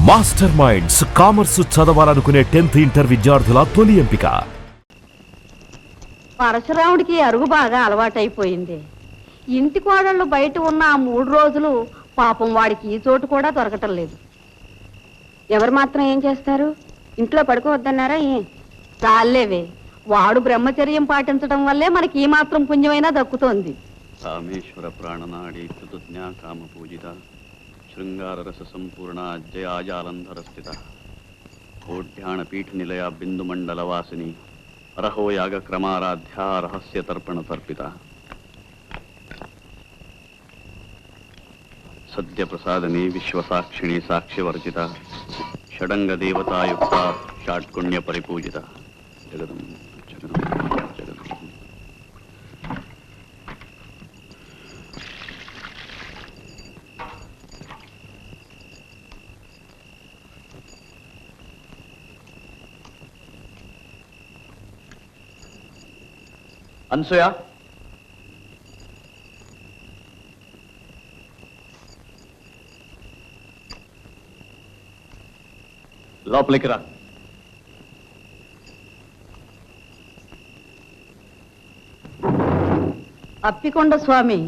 Master minds commerce చదవాలనుకునే 10th inter విద్యార్థుల తొలి ఎంపిక. పరశురాముడికి అరుగు బాగా అలవాటైపోయింది. ఇంటి కోడళ్ళు బయట ఉన్న ఆ 3 రోజులు పాపం వాడికి ఈ చోటు కూడా దొరకటం లేదు. ఎవరు మాత్రం ఏం చేస్తారు? ఇంట్లో పడుకోవద్దన్నారా? చాలేవే, వాడు బ్రహ్మచర్యం పాటించడం వల్లే మనకి ఈ మాత్రం పుణ్యమైనా దక్కుతోంది. కామేశ్వర ప్రాణనాడి చతుజ్ఞా కామ పూజిత శృంగార రస సంపూర్ణ జయాజాలంధర స్థిత కోఢ్యాణ పీఠ నిలయ బిందు మండల వాసిని అరహో యాగ క్రమారాధ్య రహస్య తర్పణ తర్పిత సద్య ప్రసాదని విశ్వసాక్షిణి సాక్ష్యవర్జిత షడంగ దేవతాయుక్త షాట్కుణ్య పరిపూజిత జగదం జగదం జగదం. అనసూయ, లోపలికి రా. అప్పికొండ స్వామి,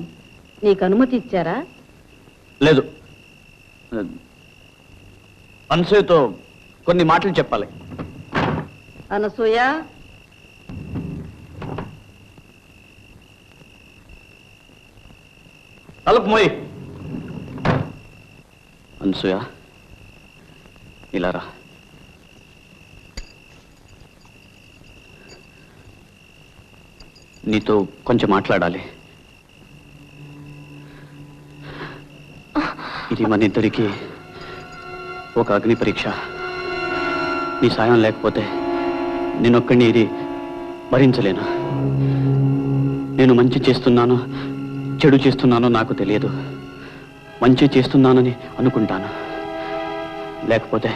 నీకు అనుమతి ఇచ్చారా? లేదు, అనసూయతో కొన్ని మాటలు చెప్పాలి. అనసూయ, తలుపు మోయి. అనసూయ, ఇలా రా. నీతో కొంచెం మాట్లాడాలి. ఇది మన ఇద్దరికి ఒక అగ్ని పరీక్ష. నీ సాయం లేకపోతే నేనొక్కడిని ఇది భరించలేను. నేను మంచి చేస్తున్నాను చెడు చేస్తున్నానో నాకు తెలియదు. మంచి చేస్తున్నానని అనుకుంటాను, లేకపోతే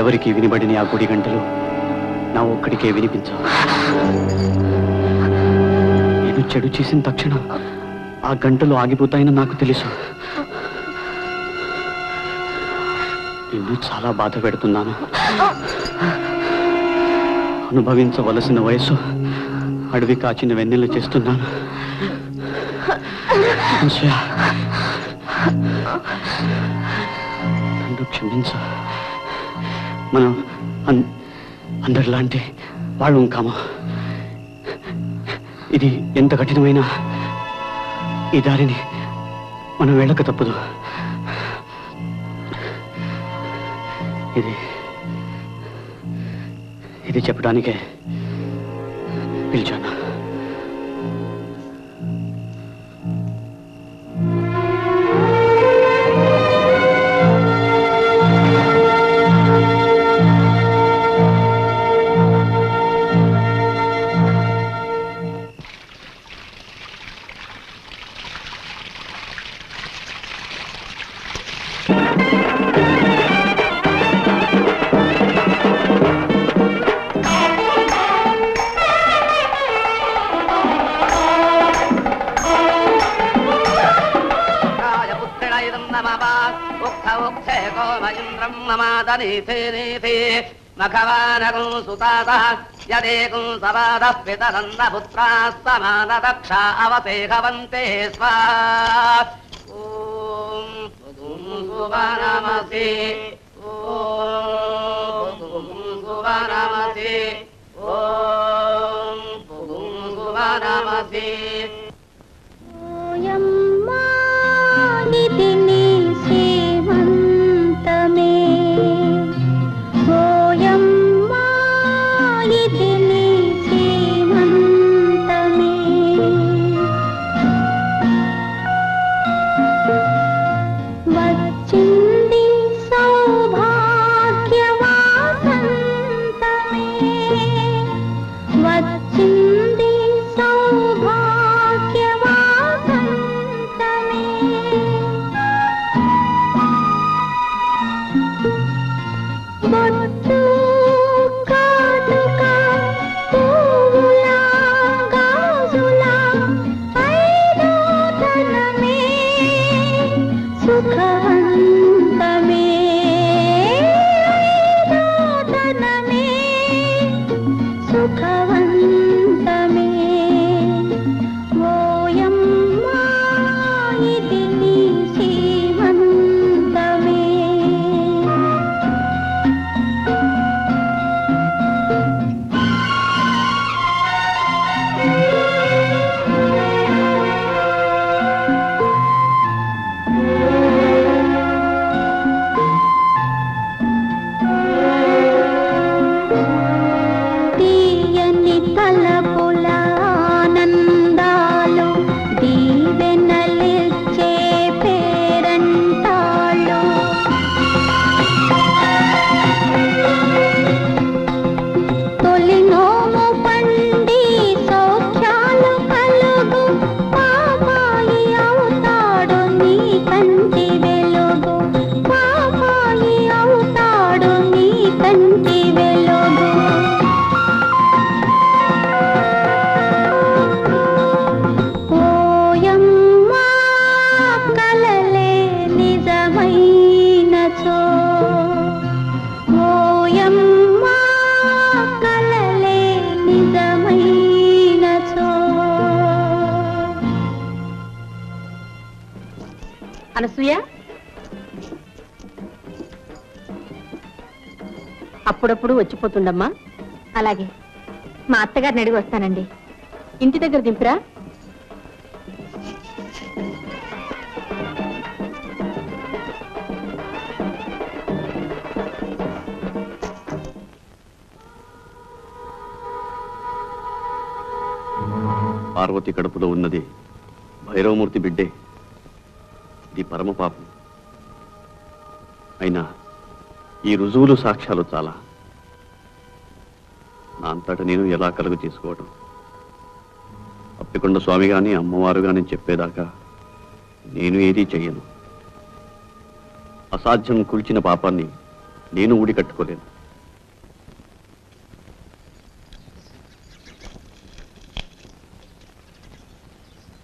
ఎవరికి వినబడిన ఆ గుడి గంటలు నా ఒక్కడికే వినిపించవు. నేను చెడు చేసిన తక్షణం ఆ గంటలు ఆగిపోతాయని నాకు తెలుసు. నిన్ను చాలా బాధ పెడుతున్నాను. అనుభవించవలసిన వయసు అడవి కాచిన వెన్నెల చేస్తున్నాను. నన్ను క్షమించు. మనం అందరిలాంటి వాళ్ళు కాము. ఇది ఎంత కఠినమైనా ఈ దారిని మనం వెళ్ళక తప్పదు. ఇది చెప్పడానికే పిలిచాను. మఖవానకం సుతాత యదేకం సవాదః పితరన్న పుత్రాः సమానదక్షా అవసేహవంతే స్వా. ఓం సువనమసి ఓం సువనమసి ఓం సువనమసి. ఓయమ్మా ఇది నీ శ్రీమంతమే, ఓయమ్మా ఇది నీ శ్రీమంతమే. వచ్చింది సౌభాగ్యవాసంతమే, వచ్చింది సౌభాగ్య అప్పుడప్పుడు వచ్చిపోతుండమ్మా. అలాగే మా అత్తగారిని అడిగి వస్తానండి. ఇంటి దగ్గర దింపురా. పార్వతి కడుపులో ఉన్నది భైరవమూర్తి బిడ్డే. ఇది పరమ పాపం. అయినా ఈ రుజువులు సాక్ష్యాలు చాలా. నా అంతట నేను ఎలా కలుగు చేసుకోవటం? అప్పికొండ స్వామి గాని అమ్మవారు గాని చెప్పేదాకా నేను ఏదీ చెయ్యను. అసాధ్యం కూల్చిన పాపాన్ని నేను ఊడి కట్టుకోలేను.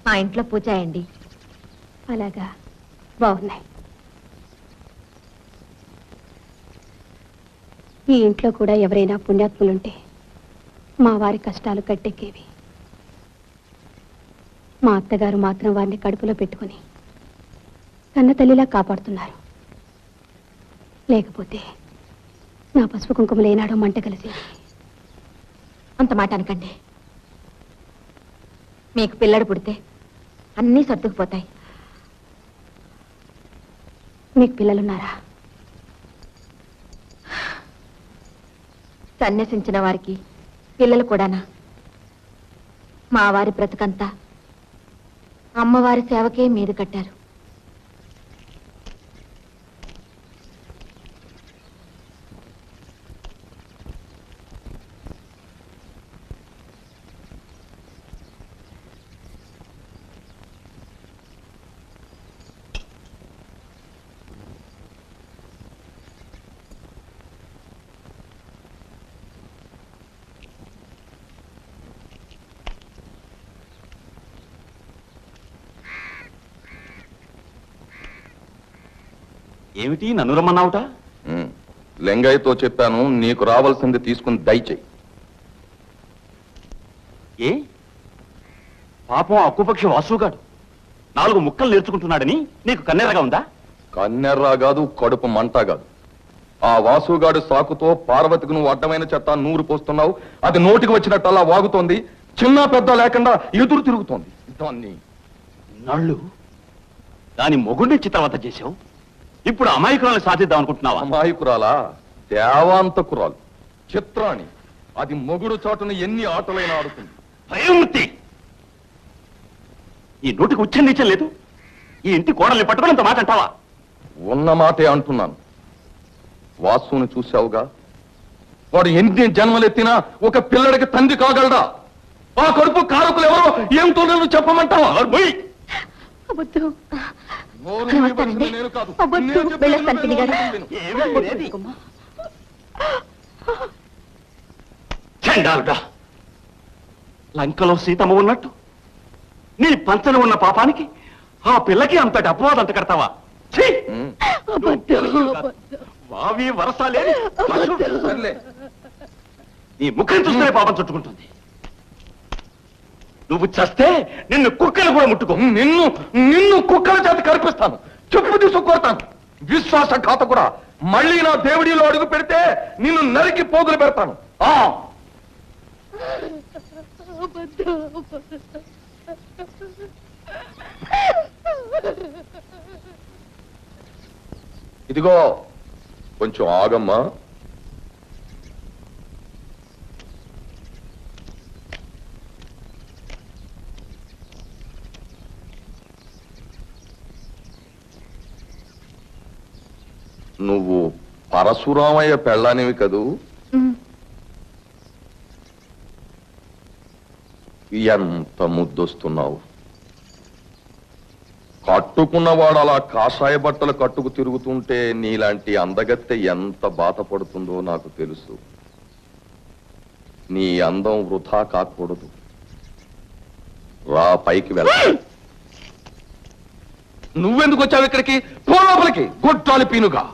మా ఇంట్లో పూజ అయ్యండి. అలాగా, బాగున్నాయి. ఈ ఇంట్లో కూడా ఎవరైనా పుణ్యాత్ములుంటే మా వారి కష్టాలు కట్టెక్కేవి. మా అత్తగారు మాత్రం వారిని కడుపులో పెట్టుకుని కన్న తల్లిలా కాపాడుతున్నారు. లేకపోతే నా పసుపు కుంకుమలు ఏనాడో మంట కలిసి. అంత మాట అనకండి. మీకు పిల్లడు పుడితే అన్నీ సర్దుకుపోతాయి. మీకు పిల్లలున్నారా? సన్యసించిన వారికి పిల్లలు కూడానా? మా వారి బ్రతుకంతా అమ్మవారి సేవకే మీద కట్టారు. ఏమిటి నన్ను రమ్మన్నావుట? లింగయ్యతో చెప్పాను, నీకు రావాల్సింది తీసుకుని దయచేయి. ఏ పాపం అక్కుపక్షి వాసుగాడు 4 ముక్కలు నేర్చుకుంటున్నాడని నీకు కన్నెరగా ఉందా? కన్నెర్రా కాదు, కడుపు మంట కాదు. ఆ వాసుగాడు సాకుతో పార్వతికి నువ్వు అడ్డమైన చెత్త నూరు పోస్తున్నావు. అది నోటికి వచ్చినట్టల్లా వాగుతోంది. చిన్న పెద్ద లేకుండా ఎదురు తిరుగుతోంది. దాన్ని నళ్ళు దాని మొగుడిని చిత్రవత చేశావు. ఇప్పుడు అమాయకురాలు సాధిద్దాం అనుకుంటున్నావా? అమాయకురాలా? దేవాంతకురాలు, చిత్రాణి. అది మొగుడు చాటున ఎన్ని ఆటలైనా ఆడుతుంది. భయమూర్తి, ఈ నోటికి ఉచ్చరించం లేదు. ఈ ఇంటి కోడల్ని పట్టుకున్నంత మాట అంటావా? ఉన్న మాటే అంటున్నాను. వాసుని చూశావుగా, వాడు ఎన్ని జన్మలెత్తినా ఒక పిల్లడికి తండ్రి కాగలడా? ఆ కడుపు కారకులు ఎవరో ఏమిటో నేను చెప్పమంటావా? నేను కాదు, నేను చెప్పేది చండాలుడా, లంకలో సీతమ్మ ఉన్నట్టు నీ పంచన ఉన్న పాపానికి ఆ పిల్లకి అంతటి అపవాదం అంత కడతావా? వావి వరసాలే నీ ముఖం చూస్తేనే పాపం చుట్టుకుంటుంది. నువ్వు చస్తే నిన్ను కుక్కలు కూడా ముట్టుకో. నిన్ను కుక్కల చేత కనిపిస్తాను, చెప్పు తీసుకొడతాను. విశ్వాసఘాతకుడా, మళ్ళీ నా దేవుడిలో అడుగు పెడితే నిన్ను నరికి పోగులు పెడతాను. ఇదిగో కొంచెం ఆగమ్మా. నువ్వు పరశురామయ్య పెళ్ళానివి కదూ? ఎంత ముద్దొస్తున్నావు. కట్టుకున్నవాడు అలా కాషాయ బట్టలు కట్టుకు తిరుగుతుంటే నీలాంటి అందగత్తె ఎంత బాధపడుతుందో నాకు తెలుసు. నీ అందం వృధా కాకూడదు. రా, పైకి వెళ్తా. నువ్వెందుకు వచ్చావు ఇక్కడికి? పో లోపలికి, గొడ్డాలి పీనుగా.